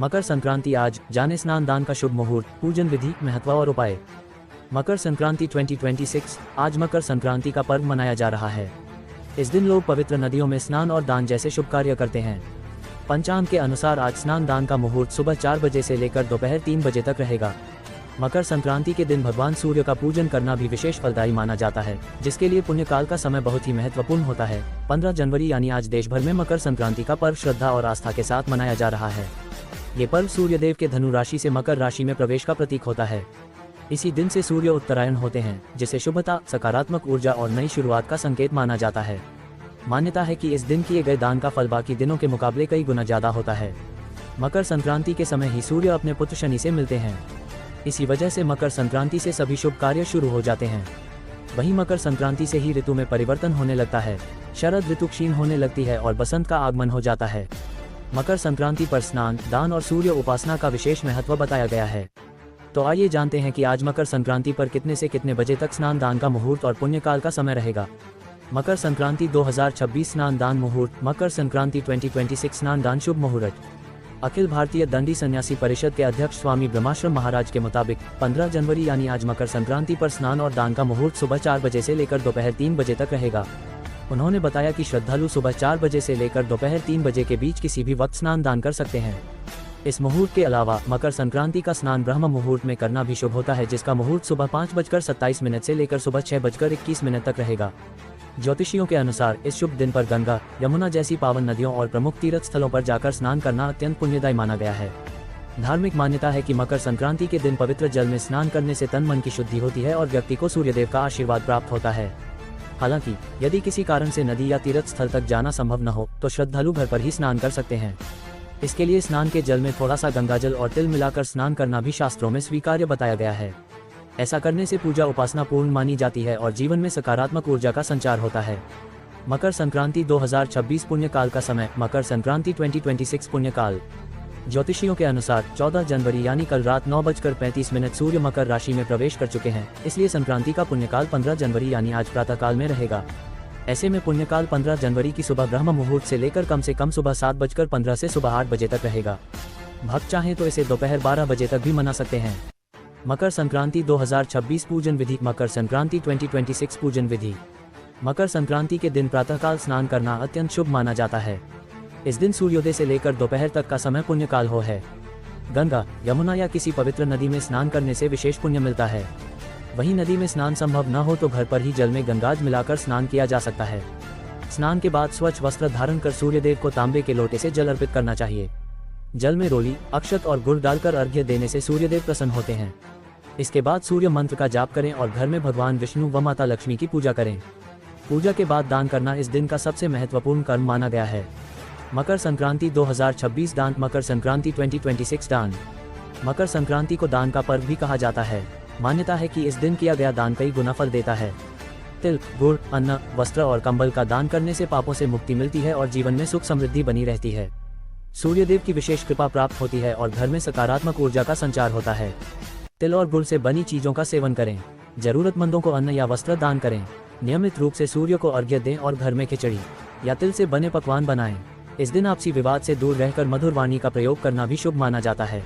मकर संक्रांति आज, जाने स्नान दान का शुभ मुहूर्त, पूजन विधि, महत्व और उपाय। मकर संक्रांति 2026 आज मकर संक्रांति का पर्व मनाया जा रहा है। इस दिन लोग पवित्र नदियों में स्नान और दान जैसे शुभ कार्य करते हैं। पंचांग के अनुसार आज स्नान दान का मुहूर्त सुबह 4 बजे से लेकर दोपहर 3 बजे तक रहेगा। मकर संक्रांति के दिन भगवान सूर्य का पूजन करना भी विशेष फलदायी माना जाता है, जिसके लिए पुण्यकाल का समय बहुत ही महत्वपूर्ण होता है। 15 जनवरी यानी आज देश भर में मकर संक्रांति का पर्व श्रद्धा और आस्था के साथ मनाया जा रहा है। ये पर्व सूर्यदेव के धनु राशि से मकर राशि में प्रवेश का प्रतीक होता है। इसी दिन से सूर्य उत्तरायण होते हैं, जिसे शुभता, सकारात्मक ऊर्जा और नई शुरुआत का संकेत माना जाता है। मान्यता है कि इस दिन किए गए दान का फल बाकी दिनों के मुकाबले कई गुना ज्यादा होता है। मकर संक्रांति के समय ही सूर्य अपने पुत्र शनि से मिलते हैं। इसी वजह से मकर संक्रांति से सभी शुभ कार्य शुरू हो जाते हैं। वहीं मकर संक्रांति से ही ऋतु में परिवर्तन होने लगता है। शरद ऋतु क्षीण होने लगती है और बसंत का आगमन हो जाता है। मकर संक्रांति पर स्नान, दान और सूर्य उपासना का विशेष महत्व बताया गया है। तो आइए जानते हैं कि आज मकर संक्रांति पर कितने से कितने बजे तक स्नान दान का मुहूर्त और पुण्यकाल का समय रहेगा। मकर संक्रांति 2026 स्नान दान मुहूर्त। मकर संक्रांति 2026 स्नान दान शुभ मुहूर्त। अखिल भारतीय दंडी सन्यासी परिषद के अध्यक्ष स्वामी ब्रह्माश्रम महाराज के मुताबिक 15 जनवरी यानी आज मकर संक्रांति पर स्नान और दान का मुहूर्त सुबह 4 बजे से लेकर दोपहर 3 बजे तक रहेगा। उन्होंने बताया कि श्रद्धालु सुबह 4 बजे से लेकर दोपहर 3 बजे के बीच किसी भी वक्त स्नान दान कर सकते हैं। इस मुहूर्त के अलावा मकर संक्रांति का स्नान ब्रह्म मुहूर्त में करना भी शुभ होता है, जिसका मुहूर्त सुबह 5:27 से लेकर सुबह 6:21 तक रहेगा। ज्योतिषियों के अनुसार इस शुभ दिन पर गंगा, यमुना जैसी पावन नदियों और प्रमुख तीर्थ स्थलों पर जाकर स्नान करना अत्यंत पुण्यदायी माना गया है। धार्मिक मान्यता है कि मकर संक्रांति के दिन पवित्र जल में स्नान करने से तन मन की शुद्धि होती है और व्यक्ति को सूर्यदेव का आशीर्वाद प्राप्त होता है। हालांकि यदि किसी कारण से नदी या तीर्थ स्थल तक जाना संभव न हो तो श्रद्धालु घर पर ही स्नान कर सकते हैं। इसके लिए स्नान के जल में थोड़ा सा गंगाजल और तिल मिलाकर स्नान करना भी शास्त्रों में स्वीकार्य बताया गया है। ऐसा करने से पूजा उपासना पूर्ण मानी जाती है और जीवन में सकारात्मक ऊर्जा का संचार होता है। मकर संक्रांति 2026 पुण्यकाल का समय। मकर संक्रांति 2026 पुण्यकाल। ज्योतिषियों के अनुसार 14 जनवरी यानी कल रात 9:35 सूर्य मकर राशि में प्रवेश कर चुके हैं, इसलिए संक्रांति का पुण्यकाल 15 जनवरी यानी आज प्रातःकाल में रहेगा। ऐसे में पुण्यकाल 15 जनवरी की सुबह ब्रह्म मुहूर्त से लेकर कम से कम सुबह 7:15 से सुबह 8 बजे तक रहेगा। भक्त चाहें तो इसे दोपहर 12 बजे तक भी मना सकते हैं। मकर संक्रांति 2026 पूजन विधि। मकर संक्रांति 2026 पूजन विधि। मकर संक्रांति के दिन प्रातःकाल स्नान करना अत्यंत शुभ माना जाता है। इस दिन सूर्योदय से लेकर दोपहर तक का समय पुण्यकाल हो है। गंगा, यमुना या किसी पवित्र नदी में स्नान करने से विशेष पुण्य मिलता है। वहीं नदी में स्नान संभव न हो तो घर पर ही जल में गंगाजल मिलाकर स्नान किया जा सकता है। स्नान के बाद स्वच्छ वस्त्र धारण कर सूर्यदेव को तांबे के लोटे से जल अर्पित करना चाहिए। जल में रोली, अक्षत और गुड़ डालकर अर्घ्य देने से सूर्यदेव प्रसन्न होते हैं। इसके बाद सूर्य मंत्र का जाप करें और घर में भगवान विष्णु व माता लक्ष्मी की पूजा करें। पूजा के बाद दान करना इस दिन का सबसे महत्वपूर्ण कर्म माना गया है। मकर संक्रांति 2026 दान। मकर संक्रांति 2026 दान। मकर संक्रांति को दान का पर्व भी कहा जाता है। मान्यता है कि इस दिन किया गया दान कई गुना फल देता है। तिल, गुड़, अन्न, वस्त्र और कंबल का दान करने से पापों से मुक्ति मिलती है और जीवन में सुख समृद्धि बनी रहती है। सूर्यदेव की विशेष कृपा प्राप्त होती है और घर में सकारात्मक ऊर्जा का संचार होता है। तिल और गुड़ से बनी चीजों का सेवन करें। जरूरतमंदों को अन्न या वस्त्र दान करें। नियमित रूप से सूर्य को अर्घ्य दें और घर में खिचड़ी या तिल से बने पकवान बनाएं। इस दिन आपसी विवाद से दूर रहकर मधुर वाणी का प्रयोग करना भी शुभ माना जाता है।